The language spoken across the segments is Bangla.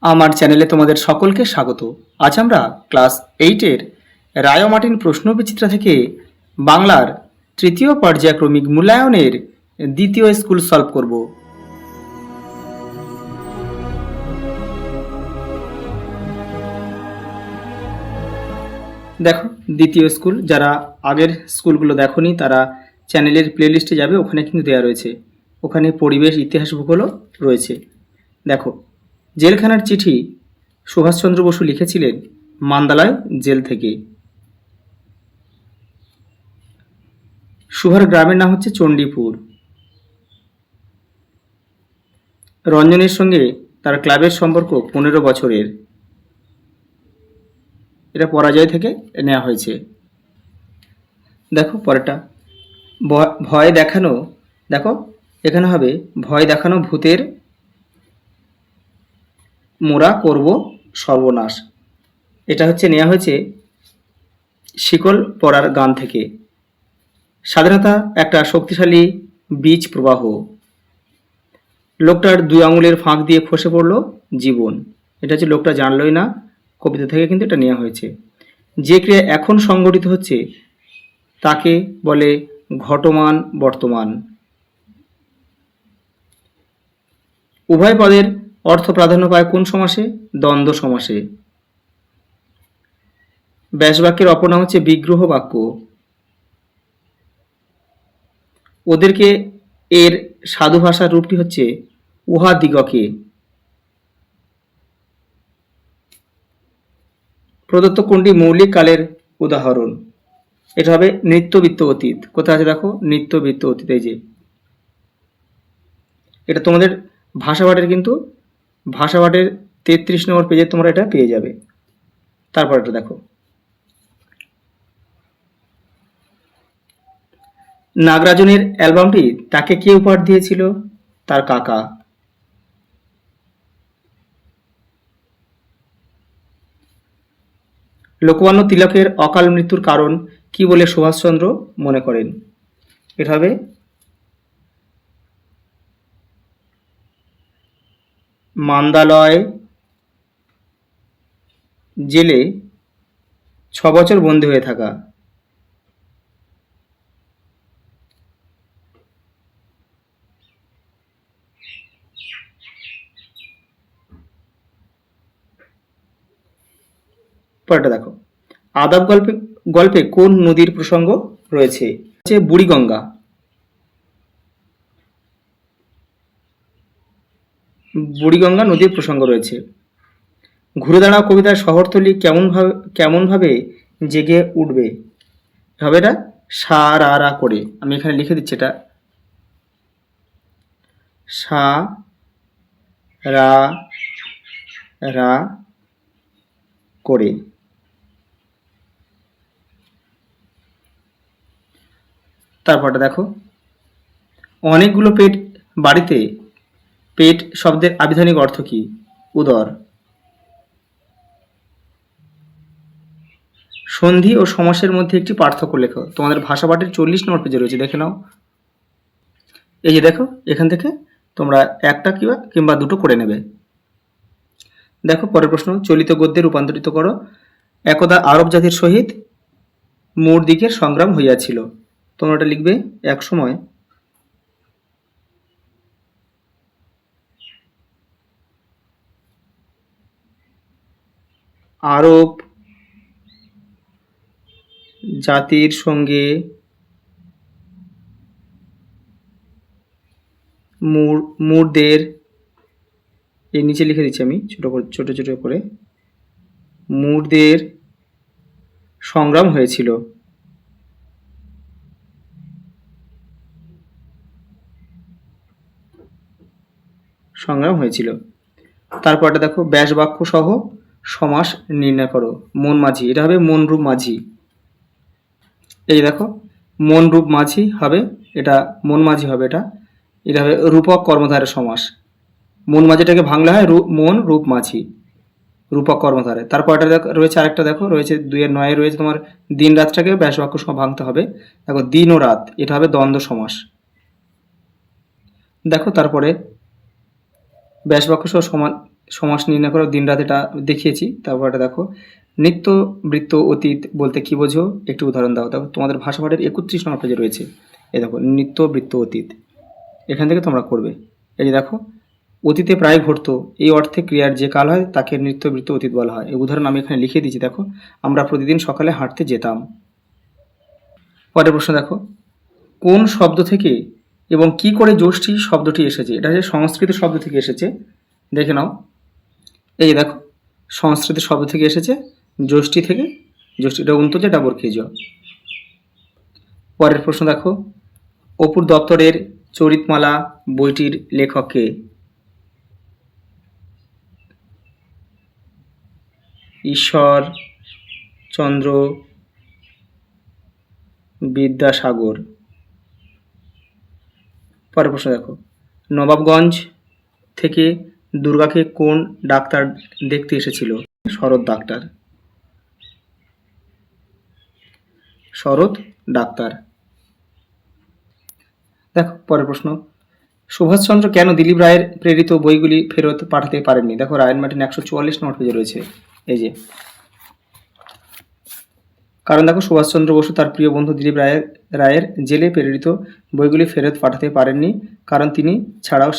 আমার চ্যানেলে তোমাদের সকলকে স্বাগত। আজ আমরা ক্লাস 8-এর রায় ও মার্টিন প্রশ্নবিচিত্রা থেকে বাংলার তৃতীয় পর্যায়ক্রমিক মূল্যায়নের দ্বিতীয় স্কুল সলভ করব। দেখো, দ্বিতীয় স্কুল, যারা আগের স্কুলগুলো দেখোনি তারা চ্যানেলের প্লেলিস্টে যাবে, ওখানে কিন্তু দেওয়া রয়েছে। ওখানে পরিবেশ, ইতিহাস, ভূগোলও রয়েছে। দেখো, জেলখানার চিঠি সুভাষচন্দ্র বসু লিখেছিলেন মান্দালয় জেল থেকে। সুভার গ্রামের নাম হচ্ছে চণ্ডীপুর। রঞ্জনের সঙ্গে তার ক্লাবের সম্পর্ক 15 বছরের। এটা পরাজয় থেকে নেওয়া হয়েছে। দেখো পরেরটা, ভয় দেখানো। দেখো এখানে হবে ভয় দেখানো ভূতের মোরা করব সর্বনাশ। এটা হচ্ছে নেওয়া হয়েছে শিকল পরার গান থেকে। স্বাধীনতা একটা শক্তিশালী বীজ প্রবাহ। লোকটার 2 আঙুলের ফাঁক দিয়ে খসে পড়ল জীবন। এটা হচ্ছে লোকটা জানলই না, কবিতা থেকে কিন্তু এটা নেওয়া হয়েছে। যে ক্রিয়া এখন সংগঠিত হচ্ছে তাকে বলে ঘটমান বর্তমান। উভয় পদের অর্থ প্রাধান্য পায় কোন সমাসে? দ্বন্দ্ব সমাসে। ব্যাসবাক্যের অপর নাম হচ্ছে বিগ্রহ বাক্য। ওদেরকে এর সাধু ভাষার রূপটি হচ্ছে উহা দিগকে। প্রদত্ত কোনটি মৌলিক কালের উদাহরণ? এটা হবে নিত্যবৃত্ত অতীত। কোথায় আছে দেখো, নিত্যবৃত্ত অতীত। এই যে এটা তোমাদের ভাষাপাঠের, কিন্তু ভাষাপাঠের 33 নম্বর পেজে তোমরা এটা পেয়ে যাবে। তারপর এটা দেখো, নাগরাজনের অ্যালবামটি তাকে কে উপহার দিয়েছিল? তার কাকা। লোকমান্য তিলকের অকাল মৃত্যুর কারণ কি বলে সুভাষচন্দ্র মনে করেন? এটা হবে মান্দালয় জেলে 6 বছর বন্দী হয়ে থাকা। পরেরটা দেখো, আদাব গল্পে গল্পে কোন নদীর প্রসঙ্গ রয়েছে? হচ্ছে বুড়িগঙ্গা। বুড়িগঙ্গা নদীর প্রসঙ্গ রয়েছে। ঘুরে দাঁড়াও কবিতার শহরতলি কেমনভাবে জেগে উঠবে? হবে এটা সা রা রা করে। আমি এখানে লিখে দিচ্ছি, এটা সা রা রা করে। তারপরটা দেখো, অনেকগুলো পেট বাড়িতে। পেট শব্দের আবিধানিক অর্থ কি? উদর। সন্ধি ও সমাসের মধ্যে একটি পার্থক্য লেখো। তোমাদের ভাষাপাঠের 40 নম্বর পেজে রয়েছে, দেখে নাও। এই যে দেখো, এখান থেকে তোমরা একটা কিংবা দুটো করে নেবে। দেখো পরের প্রশ্ন, চলিত গদ্যে রূপান্তরিত করো। একদা আরব জাতির সহিত মোর দিকের সংগ্রাম হইয়াছিল। তোমরা এটা লিখবে, এক সময় আরব জাতির সঙ্গে মুরদের, এই নিচে লিখে দিচ্ছি আমি ছোট ছোট করে, মুরদের সংগ্রাম হয়েছিল। তারপরটা দেখো, ব্যাস বাক্য সহ সমাস নির্ণয় করো। মন মাঝি, এটা হবে মনরূপ মাঝি। এই দেখো, মনরূপ মাঝি হবে, এটা মন মাঝি হবে। এটা হবে রূপক কর্মধারের সমাস। মন মাঝিটাকে ভাঙলে হয় মন রূপ মাঝি, রূপক কর্মধারে। তারপরটা রয়েছে আরেকটা, দেখো রয়েছে 2-9 রয়েছে তোমার দিন রাতটাকে ব্যাস বাক্য সহ ভাঙতে হবে। দেখো দিন ও রাত, এটা হবে দ্বন্দ্ব সমাস। দেখো তারপরে ব্যাস বাক্য সহ সমাস নির্ণয় করো, দিন রাত এটা দেখিয়েছি। তারপর এটা দেখো, নিত্য বৃত্ত অতীত বলতে কি বোঝো, একটু উদাহরণ দাও। দেখো তোমাদের ভাষা পাঠের 31 নম্বর পেজে রয়েছে। এই দেখো, নিত্য বৃত্ত অতীত, এখান থেকে তোমরা করবে। এই যে দেখো, অতীতে প্রায় ঘটতো, এই অর্থে ক্রিয়ার যে কাল হয় তাকে নিত্য বৃত্ত অতীত বলা হয়। এই উদাহরণ আমি এখানে লিখে দিয়েছি। দেখো, আমরা প্রতিদিন সকালে হাঁটতে যেতাম। পরের প্রশ্ন দেখো, কোন শব্দ থেকে এবং কি করে যষ্টি শব্দটি এসেছে? এটা হচ্ছে সংস্কৃত শব্দ থেকে এসেছে, দেখে নাও। এই যে দেখো, সংস্কৃত শব্দ থেকে এসেছে, যষ্টি থেকে। যষ্টি এটা উন্তজে ডাবর খেজ। পরের প্রশ্ন দেখো, অপুর দপ্তরের চরিতমালা বইটির লেখক কে? ঈশ্বর চন্দ্র বিদ্যাসাগর। পরের প্রশ্ন দেখো, নবাবগঞ্জ থেকে দুর্গাকে কোন ডাক্তার দেখতে এসেছিল? শরৎ ডাক্তার। শরৎ ডাক্তার। দেখো পরের প্রশ্ন, সুভাষচন্দ্র কেন দিলীপ রায়ের প্রেরিত বইগুলি ফেরত পাঠাতে পারেননি? দেখো, রায়ন মার্টিন 144 নম্বর পেজে রয়েছে। এই যে, কারণ দেখো, সুভাষচন্দ্র বসু তার প্রিয় বন্ধু দিলীপ রায়ের জেলে প্রেরিত বইগুলি ফেরত পাঠাতে পারেননি, কারণ তিনি ছাড়াও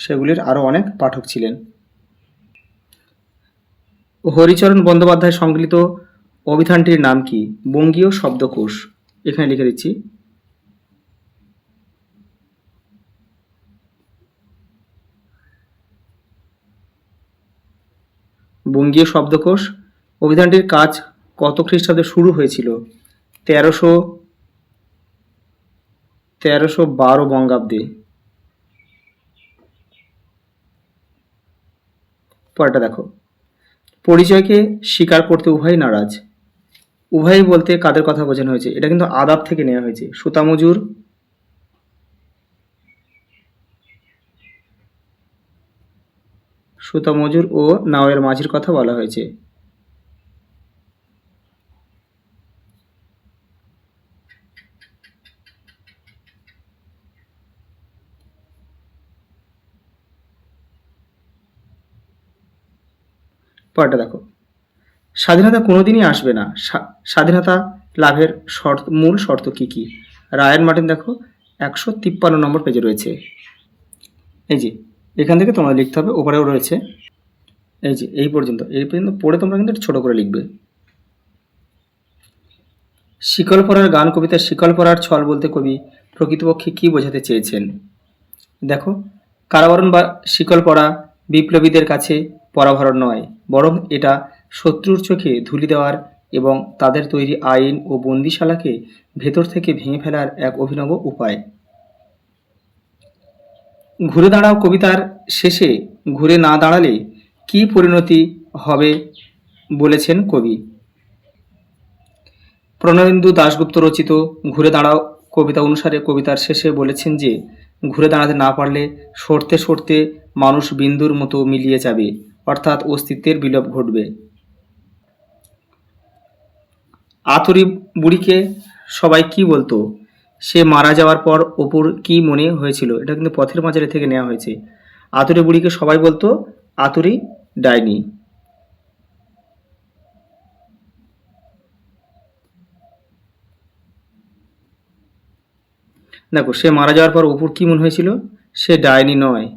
সেগুলির আরও অনেক পাঠক ছিলেন। হরিচরণ বন্দ্যোপাধ্যায় সংকলিত অভিধানটির নাম কি? বঙ্গীয় শব্দকোষ। এখানে লিখে দিচ্ছি। বঙ্গীয় শব্দকোষ। অভিধানটির কাজ কত খ্রিস্টাব্দে শুরু হয়েছিল? 1312 বঙ্গাব্দে। পরেরটা দেখো, পরিচয়কে স্বীকার করতে উভয় নারাজ। উভয় বলতে কাদের কথা বোঝানো হয়েছে? এটা কিন্তু আদাব থেকে নেওয়া হয়েছে। সুতামজুর ও নাওয়ের মাঝির কথা বলা হয়েছে। পরেরটা দেখো, স্বাধীনতা কোনোদিনই আসবে না, স্বাধীনতা লাভের মূল শর্ত কি কি? রায়ান মার্টিন দেখো 153 নম্বর পেজে রয়েছে। এই যে, এখান থেকে তোমরা লিখতে হবে, ওপরেও রয়েছে। এই যে, এই পর্যন্ত পড়ে তোমরা কিন্তু ছোট করে লিখবে। শিকলপরার গান কবিতার শিকলপরার ছল বলতে কবি প্রকৃতপক্ষে কি বোঝাতে চেয়েছেন? দেখো, কারাবরণ বা শিকলপরা বিপ্লবীদের কাছে পরাভরণ নয়, বরং এটা শত্রুর চোখে ধুলি দেওয়ার এবং তাদের তৈরি আইন ও বন্দিশালাকে ভেতর থেকে ভেঙে ফেলার এক অভিনব উপায়। ঘুরে দাঁড়াও কবিতার শেষে ঘুরে না দাঁড়ালে কি পরিণতি হবে বলেছেন কবি? প্রণবেন্দু দাশগুপ্ত রচিত ঘুরে দাঁড়াও কবিতা অনুসারে কবিতার শেষে বলেছেন যে, ঘুরে দাঁড়াতে না পারলে সরতে সরতে মানুষ বিন্দুর মতো মিলিয়ে যাবে, অর্থাৎ অস্তিত্বের বিলোপ ঘটবে। আতুরি বুড়িকে সবাই কি বলতো? সে মারা যাওয়ার পর অপুর কি মনে হয়েছিল? এটা কিন্তু পথের পাঁচালী থেকে নেওয়া হয়েছে। আতুরি বুড়িকে সবাই বলতো আতুরি ডাইনি। দেখো, সে মারা যাওয়ার পর অপুর কি মনে হয়েছিল? সে ডাইনি নয়।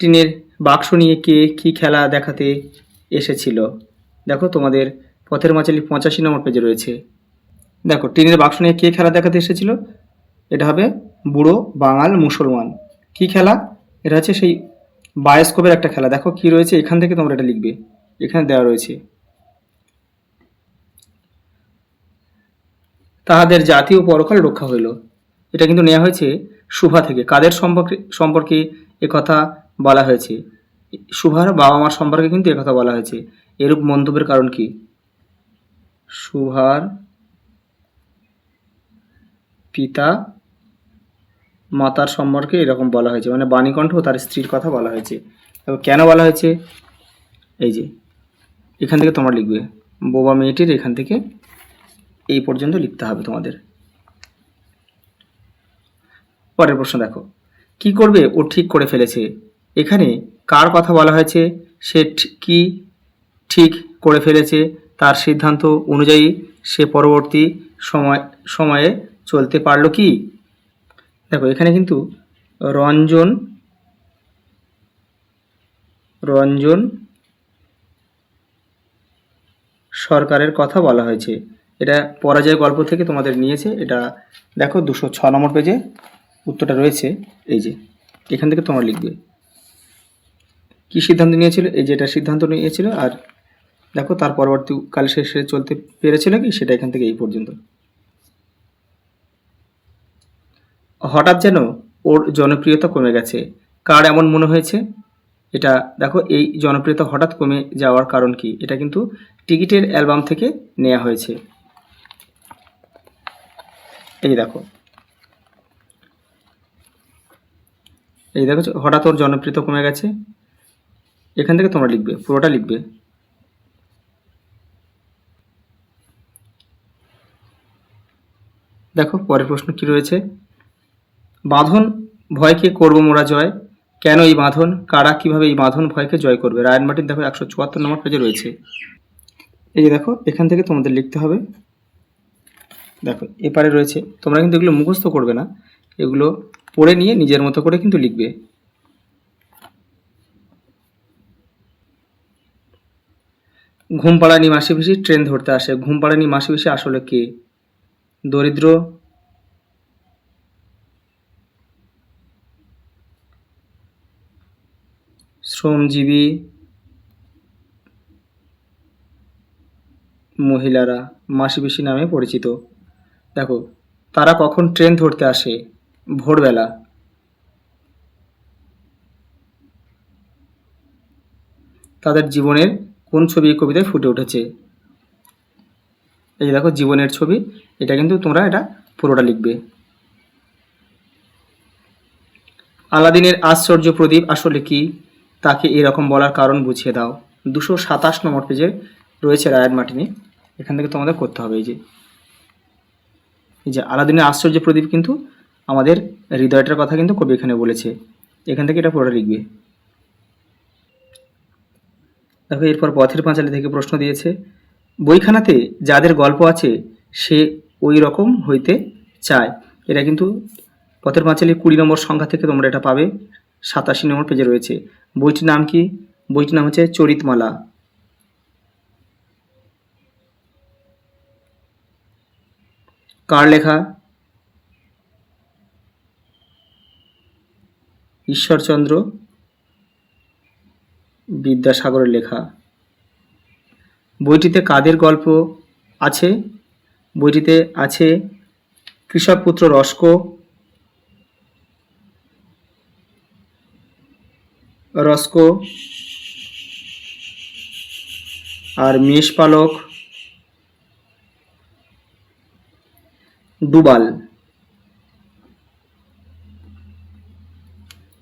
টিনের বাক্স নিয়ে কে কি খেলা দেখাতে এসেছিল? দেখো, তোমাদের পথের পাঁচালী 85 নম্বর পেজে রয়েছে। দেখো, টিনের বাক্স নিয়ে কে খেলা দেখাতে এসেছিল? এটা হবে বুড়ো বাঙাল মুসলমান। কি খেলা? এটা হচ্ছে সেই বায়োস্কোপের একটা খেলা। দেখো কি রয়েছে, এখান থেকে তোমরা এটা লিখবে, এখানে দেওয়া রয়েছে। তাহাদের জাতি ও পরকাল রক্ষা হইল। এটা কিন্তু নেওয়া হয়েছে সুভা থেকে। কাদের সম্পর্কে কথা বলা হয়েছে? সুভার বাবা মার সম্পর্কে কিন্তু কথা বলা হয়েছে। এরূপ মন্তব্যের কারণ কি? সুভার পিতা মাতার সম্পর্কে এরকম বলা হয়েছে, মানে বাণীকণ্ঠ ও তার স্ত্রীর কথা বলা হয়েছে। তবে কেন বলা হয়েছে? এই যে, এখান থেকে তোমরা লিখবে, বোবা মেয়েটির এখান থেকে এই পর্যন্ত লিখতে হবে তোমাদের। পরের প্রশ্ন দেখো, কি করবে ও ঠিক করে ফেলেছে। এখানে কার কথা বলা হয়েছে? সে কি ঠিক করে ফেলেছে, তার সিদ্ধান্ত অনুযায়ী সে পরবর্তী সময়ে চলতে পারলো কি? দেখো এখানে কিন্তু রঞ্জন রঞ্জন সরকারের কথা বলা হয়েছে। এটা পরাজয় গল্প থেকে তোমাদের নিয়েছে। এটা দেখো 206 নম্বর পেজে উত্তরটা রয়েছে। এই যে এখান থেকে তোমরা লিখবে কি সিদ্ধান্ত নিয়েছিল, এই যে এটা সিদ্ধান্ত নিয়েছিল, আর দেখো তার পরবর্তী কাল শেষে চলতে পেরেছিল কি, সেটা এখান থেকে এই পর্যন্ত। হঠাৎ যেন ওর জনপ্রিয়তা কমে গেছে, কার এমন মনে হয়েছে? এটা দেখো এই জনপ্রিয়তা হঠাৎ কমে যাওয়ার কারণ কি, এটা কিন্তু টিকিটের অ্যালবাম থেকে নেওয়া হয়েছে। এই দেখো হঠাৎ ওর জনপ্রিয়তা কমে গেছে, এখান থেকে তোমরা লিখবে, পুরোটা লিখবে। দেখো পরের প্রশ্ন কি রয়েছে, বাঁধন ভয়কে করব মোরা জয়, কেন এই বাঁধন, কারা কিভাবে এই বাঁধন ভয়কে জয় করবে? রায়ান মার্টিন দেখো 174 নম্বর পেজে রয়েছে। এই যে দেখো এখান থেকে তোমাদের লিখতে হবে। দেখো এপারে রয়েছে, তোমরা কিন্তু এগুলো মুখস্থ করবে না, এগুলো পড়ে নিয়ে নিজের মতো করে কিন্তু লিখবে। ঘুম পাড়ানি মাসি পিসি ট্রেন ধরতে আসে, ঘুম পাড়ানি মাসি পিসি আসলে কে? দরিদ্র, শ্রমজীবী মহিলারা মাসি পিসি নামে পরিচিত। দেখো তারা কখন ট্রেন ধরতে আসে? ভোরবেলা। তাদের জীবনের কোন ছবি এই কবিতায় ফুটে উঠেছে? এই যে দেখো জীবনের ছবি, এটা কিন্তু তোমরা এটা পুরোটা লিখবে। আলাদিনের আশ্চর্য প্রদীপ আসলে কি, তাকে এরকম বলার কারণ বুঝিয়ে দাও। 227 নম্বর পেজে রয়েছে রায়ান মার্টিনে, এখান থেকে তোমাদের করতে হবে। এই যে আলাদিনের আশ্চর্য প্রদীপ কিন্তু আমাদের হৃদয়টার কথা কিন্তু কবি এখানে বলেছে, এখান থেকে এটা পুরোটা লিখবে। দেখো এরপর পথের পাঁচালী থেকে প্রশ্ন দিয়েছে, বইখানাতে যাদের গল্প আছে সে ওই রকম হইতে চায়। এটা কিন্তু পথের পাঁচালী 20 নম্বর সংখ্যা থেকে তোমরা এটা পাবে, 87 নম্বর পেজে রয়েছে। বইটির নাম কি? বইটির নাম হচ্ছে চরিতমালা। কার লেখা? ঈশ্বরচন্দ্র বিদ্যাসাগরের লেখা। বইটিতে কাদের গল্প আছে? বইটিতে আছে কৃষক পুত্র রস্কো আর মেষপালক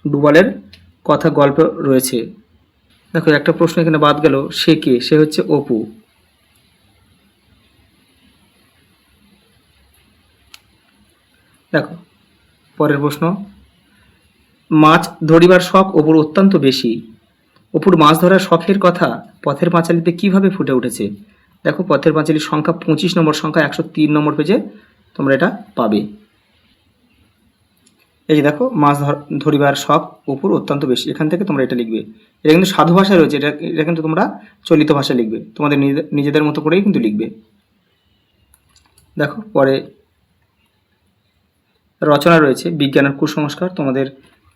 ডুবালের কথা গল্প রয়েছে। দেখো একটা প্রশ্ন এখানে বাদ গেল, সে কে? সে হচ্ছে অপু। দেখো পরের প্রশ্ন, মাছ ধরিবার শখ অপুর অত্যন্ত বেশি, অপুর মাছ ধরার শখের কথা পথের পাঁচালীতে কিভাবে ফুটে উঠেছে? দেখো পথের পাঁচালীর সংখ্যা 25 নম্বর সংখ্যা 103 নম্বর পেজে তোমরা এটা পাবে। এই যে দেখো মাছ ধরিবার শখ অপুর অত্যন্ত বেশি, এখান থেকে তোমরা এটা লিখবে। এটা কিন্তু সাধু ভাষায় রয়েছে, এটা কিন্তু তোমরা চলিত ভাষায় লিখবে, তোমাদের নিজেদের মতো করেই কিন্তু লিখবে। দেখো পরে রচনা রয়েছে বিজ্ঞানের কুসংস্কার, তোমাদের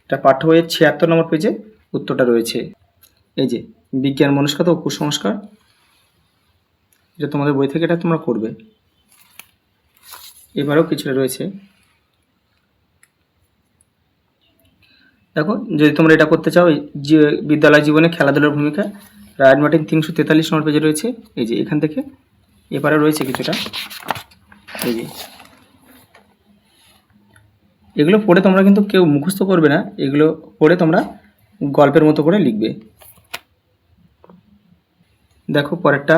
এটা পাঠ্য বইয়ের 76 নম্বর পেজে উত্তরটা রয়েছে। এই যে বিজ্ঞান মনস্কাত ও কুসংস্কার, এটা তোমাদের বই থেকে এটা তোমরা করবে। এবারেও কিছুটা রয়েছে, দেখো যদি তোমরা এটা করতে চাও, যে বিদ্যালয় জীবনে খেলাধুলার ভূমিকা, রায়ান মার্টিন 343 নম্বর পেজে রয়েছে। এই যে এখান থেকে এবারে রয়েছে কিছুটা। এই যে এগুলো পড়ে তোমরা কিন্তু কেউ মুখস্থ করবে না, এগুলো পড়ে তোমরা গল্পের মতো করে লিখবে। দেখো পরেরটা,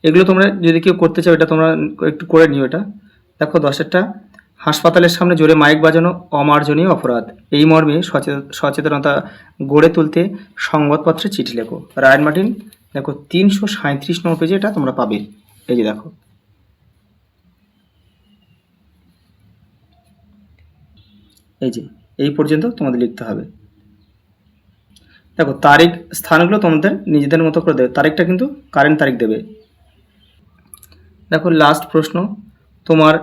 এগুলো তোমরা যদি কেউ করতে চাও এটা তোমরা একটু করে নিও। এটা দেখো 10এরটা, হাসপাতালের সামনে জোরে মাইক বাজানো অমার্জনীয় অপরাধ। এই মর্মে সচেতনতা গড়ে তুলতে সংবাদপত্রে চিঠি লেখো। রায়ান মার্টিন দেখো 337 নম্বর পেজে এটা তোমরা পাবে। এই যে দেখো, এই যে এই পর্যন্ত তোমাদের লিখতে হবে। দেখো তারিখ স্থানগুলো তোমাদের নিজেদের মতো করে দেবে, তারিখটা কিন্তু কারেন্ট তারিখ দেবে। দেখো লাস্ট প্রশ্ন, তোমার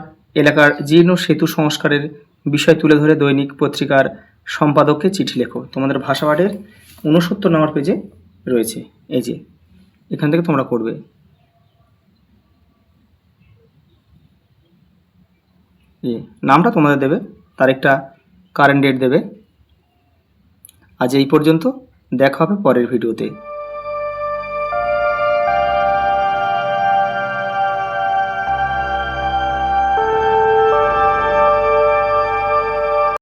এলাকার জীর্ণ সেতু সংস্কারের বিষয় তুলে ধরে দৈনিক পত্রিকার সম্পাদককে চিঠি লেখো। তোমাদের ভাষাপাঠের 69 নম্বর পেজে রয়েছে। এই যে এখান থেকে তোমরা করবে। নামটা তোমাদের দেবে, তারিখটা কারেন্ট ডেট দেবে। আজ এই পর্যন্ত, দেখা হবে পরের ভিডিওতে।